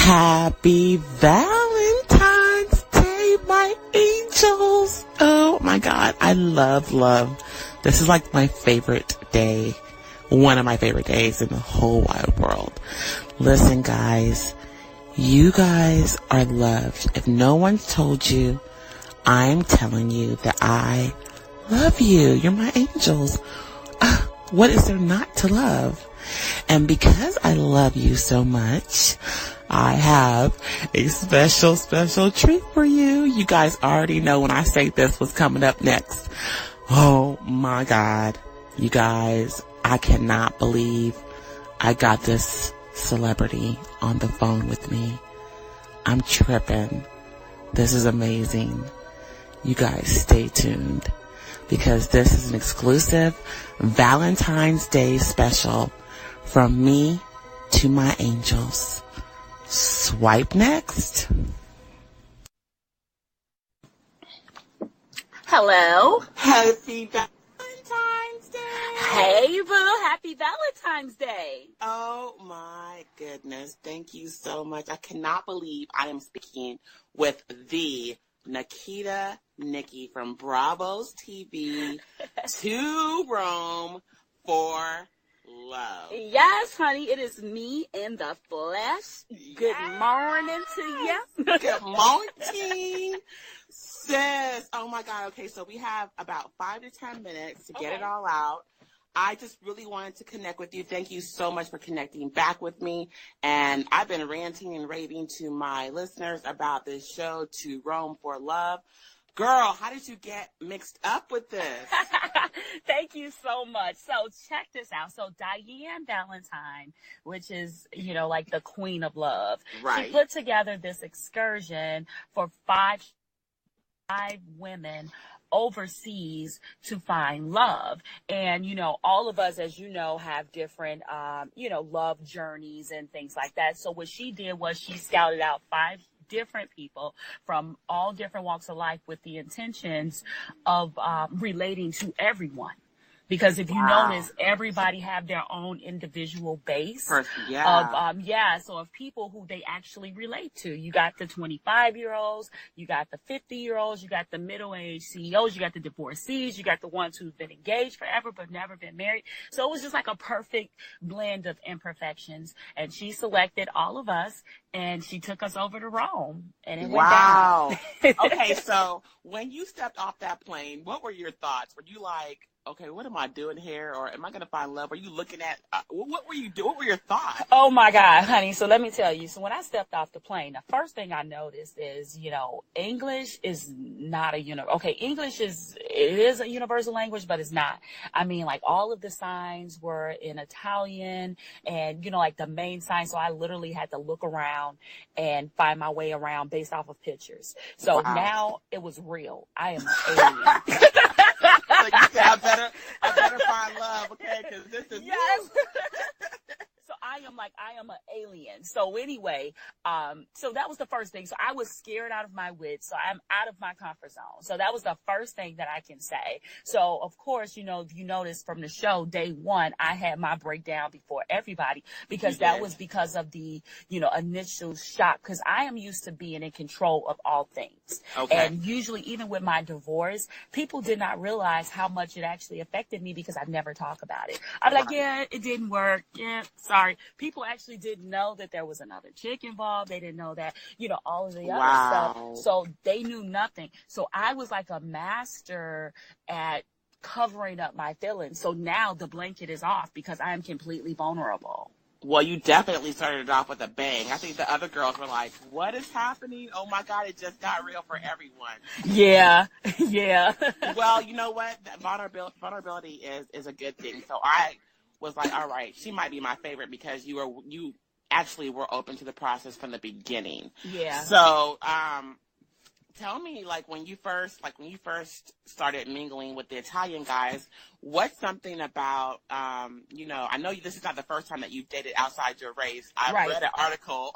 Happy Valentine's Day, my angels. Oh my God. I love. This is like my favorite day. One of my favorite days in the whole wide world. Listen, guys, you guys are loved. If no one's told you, I'm telling you that I love you. You're my angels. What is there not to love? And because I love you so much, I have a special treat for you. You guys already know when I say this what's coming up next. Oh my God. You guys, I cannot believe I got this celebrity on the phone with me. I'm tripping. This is amazing. You guys stay tuned because this is an exclusive Valentine's Day special from me to my angels. Swipe next. Hello. Happy Valentine's Day. Hey, boo. Happy Valentine's Day. Oh, my goodness. Thank you so much. I cannot believe I am speaking with the Nikita Nikki from Bravo's TV to Rome for love. Yes, honey. It is me in the flesh. Good morning to you. Good morning, sis. Oh, my God. Okay, so we have about 5 to 10 minutes to get it all out. I just really wanted to connect with you. Thank you so much for connecting back with me. And I've been ranting and raving to my listeners about this show, To Rome for Love. Girl, how did you get mixed up with this? Thank you so much. So check this out. So Diane Valentine, which is, like the queen of love. Right. She put together this excursion for five women overseas to find love. And, all of us, as you know, have different, love journeys and things like that. So what she did was she scouted out 5 different people from all different walks of life with the intentions of relating to everyone. Because if you notice, everybody have their own individual base of, so of people who they actually relate to. You got the 25-year-olds, you got the 50-year-olds, you got the middle-aged CEOs, you got the divorcees, you got the ones who've been engaged forever but never been married. So it was just like a perfect blend of imperfections. And she selected all of us, and she took us over to Rome, and it went down. Okay, so when you stepped off that plane, what were your thoughts? Were you like, okay, what am I doing here? Or am I going to find love? Were you looking at, what were you doing? What were your thoughts? Oh my God, honey. So let me tell you. So when I stepped off the plane, the first thing I noticed is, English is not English is a universal language, but it's not. I mean, like all of the signs were in Italian and, like the main signs. So I literally had to look around and find my way around based off of pictures. So now it was real. I am an alien. Like you said, I better find love, okay? Because this is So I am an alien. So anyway, so that was the first thing. So I was scared out of my wits. So I'm out of my comfort zone. So that was the first thing that I can say. So of course, if you notice from the show, day 1, I had my breakdown before everybody because that was because of the, initial shock. Because I am used to being in control of all things. Okay. And usually, even with my divorce, people did not realize how much it actually affected me because I never talk about it. I'm like, yeah, it didn't work. Yeah, sorry. People actually didn't know that there was another chick involved. They didn't know that, all of the other stuff. So they knew nothing. So I was like a master at covering up my feelings. So now the blanket is off because I am completely vulnerable. Well, you definitely started it off with a bang. I think the other girls were like, what is happening? Oh my God, it just got real for everyone. Yeah. Well, you know what? That vulnerability is a good thing. So I was like, all right, she might be my favorite because you actually were open to the process from the beginning. Yeah. So, tell me, when you first started mingling with the Italian guys, what's something about, I know this is not the first time that you've dated outside your race. I read an article.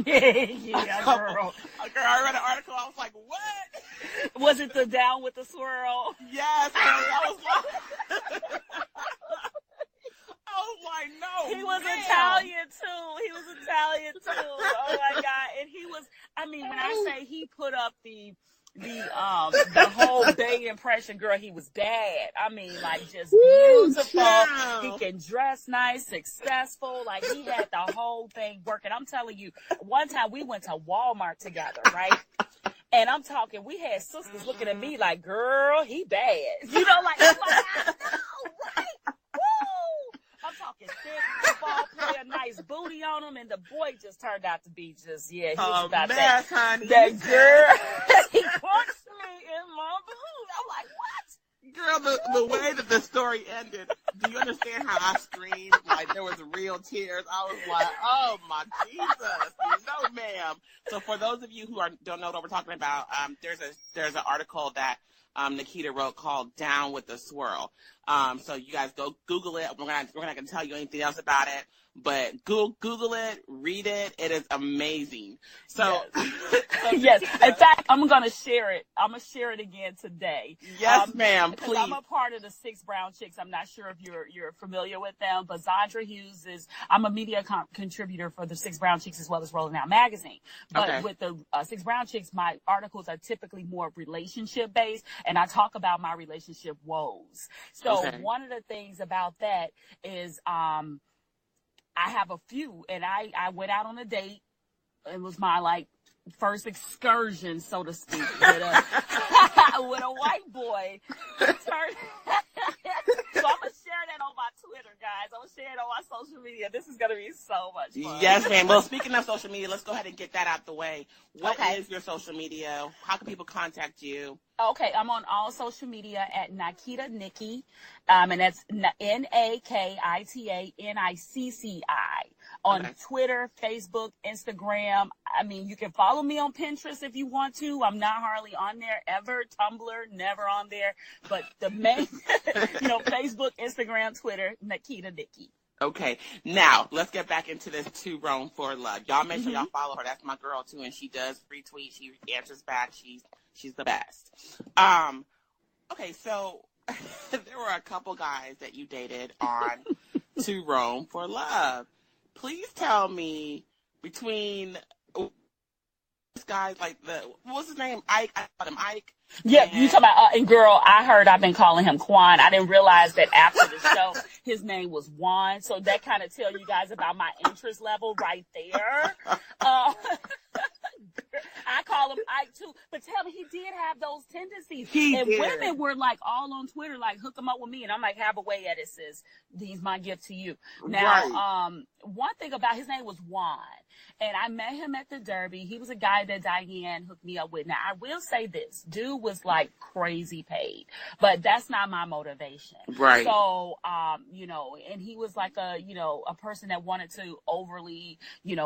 Yeah, girl. I read an article. I was like, what? Was it the down with the swirl? Yes. I was like... Oh my no! He was Italian too. Oh my I mean, when I say he put up the whole Bay impression, girl, he was bad. I mean, like, just beautiful. He can dress nice, successful. Like, he had the whole thing working. I'm telling you, one time we went to Walmart together, right? And I'm talking, we had sisters looking at me like, girl, he bad. You know, like, I'm like, I know, right? Woo! I'm talking thick football player, nice booty on him, and the boy just turned out to be just, he was about that. Honey. That girl, he punched me in my boot. I'm like, what? Girl, the way that the story ended, do you understand how I screamed? Like, there was real tears. I was like, oh, my Jesus. No, ma'am. So for those of you who don't know what we're talking about, there's an article that Nikita wrote called Down with the Swirl. So you guys go Google it. We're not going to tell you anything else about it. But Google it, read it. It is amazing. So, yes. In fact, I'm going to share it. I'm going to share it again today. Yes, ma'am. Please. I'm a part of the Six Brown Chicks. I'm not sure if you're familiar with them, but Zandra Hughes I'm a media contributor for the Six Brown Chicks as well as Rolling Out Magazine. But with the Six Brown Chicks, my articles are typically more relationship based, and I talk about my relationship woes. So one of the things about that is, I have a few, and I went out on a date. It was my first excursion, so to speak, with a white boy. So I'm gonna share that on my Twitter, guys. I'm gonna share it on my social media. This is gonna be so much fun. Yes, ma'am. Well, speaking of social media, let's go ahead and get that out the way. What is your social media? How can people contact you? Okay, I'm on all social media at Nakita Nikki, and that's NAKITA NICCI on Twitter, Facebook, Instagram. I mean, you can follow me on Pinterest if you want to. I'm not hardly on there ever. Tumblr, never on there. But the main, Facebook, Instagram, Twitter, Nakita Nikki. Okay, now let's get back into this To Rome for Love. Y'all make sure y'all follow her. That's my girl too, and she does retweet. She answers back. She's the best. Okay, so there were a couple guys that you dated on To Rome for Love. Please tell me between this guy, what's his name? Ike. I called him Ike. Yeah, you talking about, and girl, I heard I've been calling him Quan. I didn't realize that after the show, his name was Juan. So that kind of tell you guys about my interest level right there. I call him Ike too, but tell me, he did have those tendencies. Women were all on Twitter, hook him up with me, and I'm like, have a way at it, sis. He's my gift to you. Now, one thing about his name was Juan, and I met him at the Derby. He was a guy that Diane hooked me up with. Now, I will say this, dude was crazy paid, but that's not my motivation. Right. So, and he was a person that wanted to overly,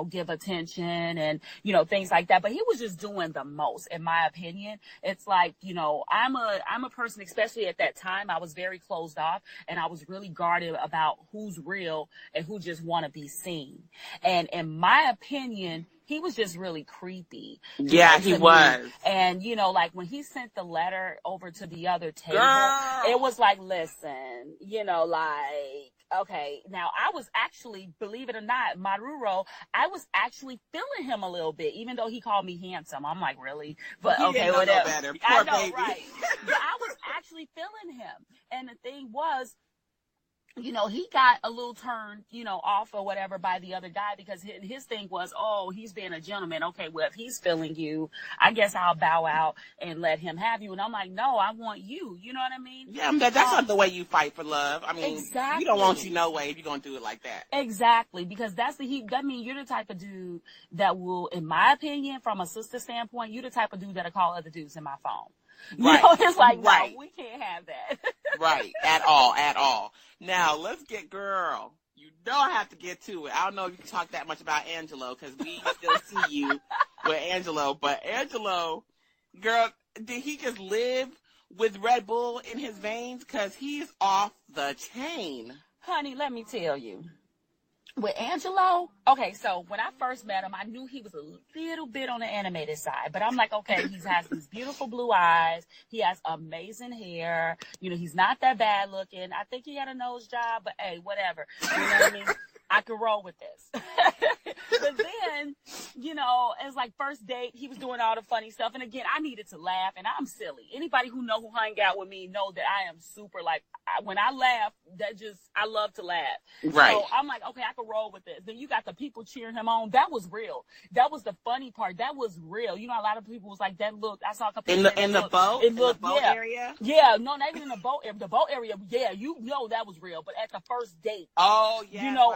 give attention and, things like that. But he was just doing the most, in my opinion. It's I'm a person, especially at that time, I was very closed off, and I was really guarded about who's real and who just want to be seen. And in my opinion, he was just really creepy. Yeah, he was. And, when he sent the letter over to the other table, it was listen, okay. Now, I was actually, believe it or not, Maruro, I was actually feeling him a little bit, even though he called me handsome. I'm like, really? But okay, whatever. Poor I know, baby. right. Yeah, I was actually feeling him. And the thing was, he got a little turned, off or whatever by the other guy, because his thing was, oh, he's being a gentleman. Okay, well, if he's feeling you, I guess I'll bow out and let him have you. And I'm like, no, I want you. You know what I mean? Yeah, that's not the way you fight for love. I mean, exactly. You don't want you no way if you're going to do it like that. Exactly, because you're the type of dude that will, in my opinion, from a sister standpoint, you're the type of dude that'll call other dudes in my phone. Right. It's no, we can't have that. Right. At all. Now, let's get girl. You don't have to get to it. I don't know if you can talk that much about Angelo, because we still see you with Angelo. But Angelo, girl, did he just live with Red Bull in his veins? Because he's off the chain. Honey, let me tell you. With Angelo, okay, so when I first met him, I knew he was a little bit on the animated side, but I'm like, okay, he has these beautiful blue eyes. He has amazing hair. He's not that bad looking. I think he had a nose job, but hey, whatever. You know what I mean? I could roll with this. But then, you know, as like first date, he was doing all the funny stuff. And again, I needed to laugh, and I'm silly. Anybody who hung out with me know that I am super like, when I laugh, I love to laugh. Right. So I'm like, okay, I can roll with this. Then you got the people cheering him on. That was real. That was the funny part. That was real. You know, a lot of people was like, that looked, I saw a couple in the boat area. Yeah, no, not even in the boat area. The boat area, yeah, you know that was real. But at the first date, oh yeah, you know,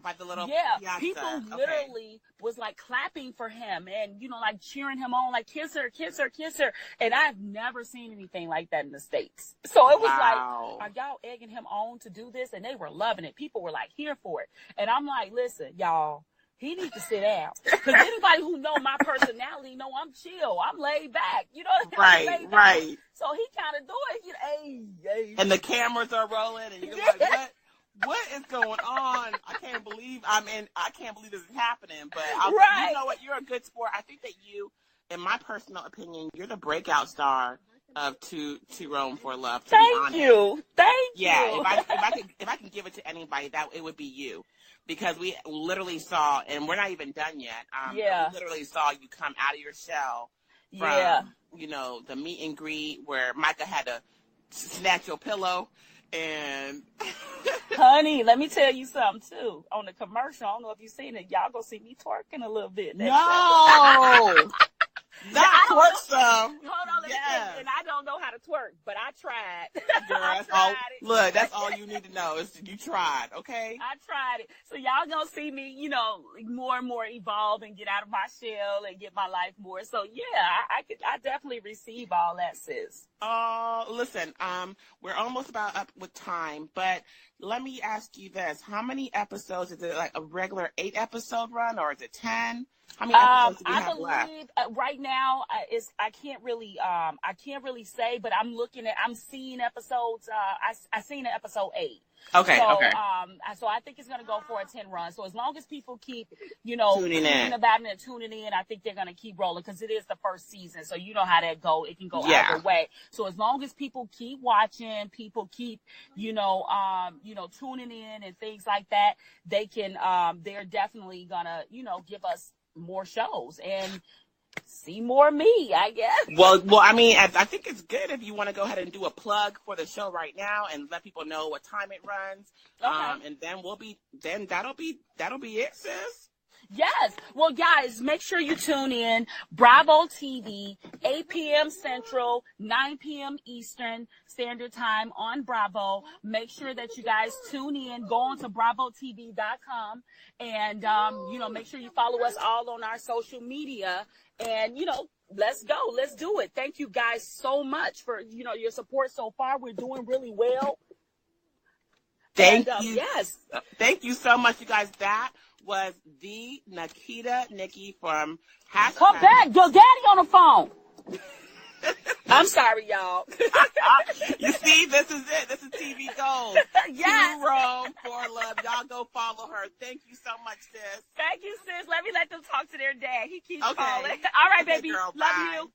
by the little yeah, people literally was like clapping for him and, you know, like cheering him on, like kiss her, kiss her, kiss her. And I've never seen anything like that in the States. So it was like, are y'all egging him on to do this? And they were loving it. People were like here for it. And I'm like, listen, y'all, he needs to sit down. Because anybody who know my personality know I'm chill. I'm laid back. You know what I mean? Right. So he kind of doing, you know, hey. And the cameras are rolling and you're like, what is going on? I can't believe this is happening. But you know what? You're a good sport. I think that you, in my personal opinion, you're the breakout star of To Rome for Love. Thank you. Yeah, if I can give it to anybody, that it would be you. Because we literally saw, and we're not even done yet. We literally saw you come out of your shell from, you know, the meet and greet where Micah had to snatch your pillow. And honey, let me tell you something too. On the commercial, I don't know if you've seen it. Y'all gonna see me twerking a little bit. No. Not twerk stuff. Hold on, and I don't know how to twerk, but I tried. Girl, that's all you need to know is you tried, okay? I tried it. So y'all gonna see me, you know, more and more evolve and get out of my shell and get my life more. So yeah, I definitely receive all that, sis. Listen, we're almost about up with time, but let me ask you this. How many episodes? Is it like a regular 8-episode run or is it 10? How many episodes do we have left? Right now I can't really say, but I'm seeing episodes. I seen an episode 8. Okay. So I think it's gonna go for a 10 run. So as long as people keep, you know, tuning in about it and tuning in, I think they're gonna keep rolling because it is the first season. So you know how that go. It can go either way. So as long as people keep watching, people keep, you know, tuning in and things like that, they can. They're definitely gonna, you know, give us more shows and see more of me, I guess. Well, I mean, I think it's good if you want to go ahead and do a plug for the show right now and let people know what time it runs. Okay. And then that'll be it, sis. Yes. Well, guys, make sure you tune in. Bravo TV, 8 p.m. Central, 9 p.m. Eastern Standard Time on Bravo. Make sure that you guys tune in. Go on to bravotv.com and, you know, make sure you follow us all on our social media. And, you know, let's go. Let's do it. Thank you guys so much for, you know, your support so far. We're doing really well. Thank you. Yes. Thank you so much, you guys. That was the Nikita Nikki from #. Come back. Your daddy on the phone. I'm sorry, y'all. You see, this is it. This is TV Gold. Yes. To Rome for Love. Y'all go follow her. Thank you so much, sis. Thank you, sis. Let them talk to their dad. He keeps calling. All right, baby. Girl, love bye. you.